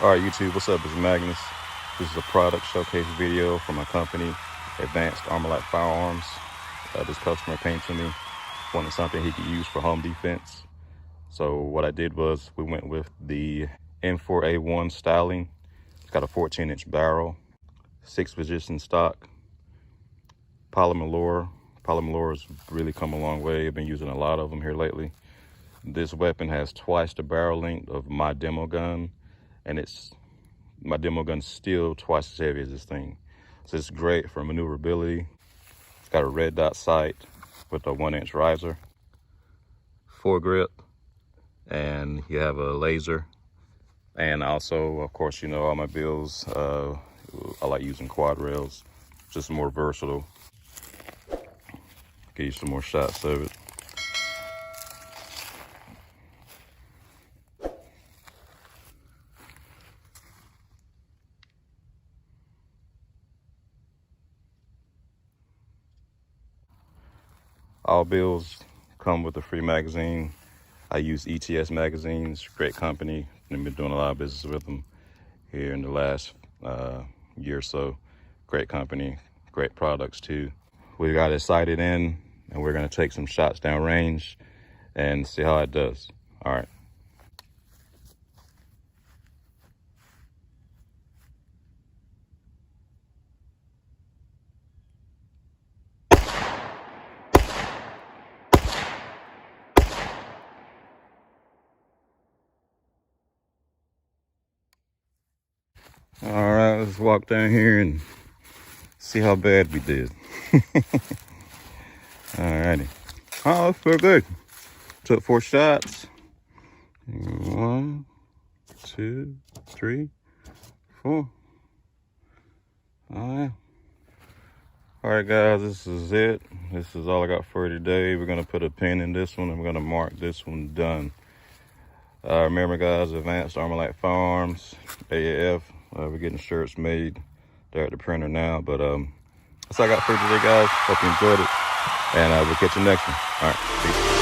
All right, YouTube, what's up? It's Magnus. This is a product showcase video from my company, Advanced Armalite Firearms. This customer came to me, wanted something he could use for home defense. So what I did was we went with the M4A1 styling. It's got a 14-inch barrel, 6-position stock, polymer lower. Polymer lowers really come a long way. I've been using a lot of them here lately. This weapon has twice the barrel length of my demo gun, and my demo gun's still twice as heavy as this thing. So it's great for maneuverability. It's got a red dot sight with a 1-inch riser, foregrip, and you have a laser. And also, of course, you know, all my builds, I like using quad rails, just more versatile. Give you some more shots of it. All builds come with a free magazine. I use ETS magazines, great company. I've been doing a lot of business with them here in the last year or so. Great company, great products too. We got it sighted in, and we're gonna take some shots down range and see how it does. All right. All right, let's walk down here and see how bad we did. Alrighty. Oh, that's pretty good. Took 4 shots. 1, 2, 3, 4. Oh, yeah. Alright guys, this is it. This is all I got for you today. We're gonna put a pin in this one and we're gonna mark this one done. Remember guys, Advanced Armalite Firearms, AAF. We're getting shirts made. They're at the printer now, but that's all I got for you today, guys. Hope you enjoyed it, and we'll catch you next one. All right, peace.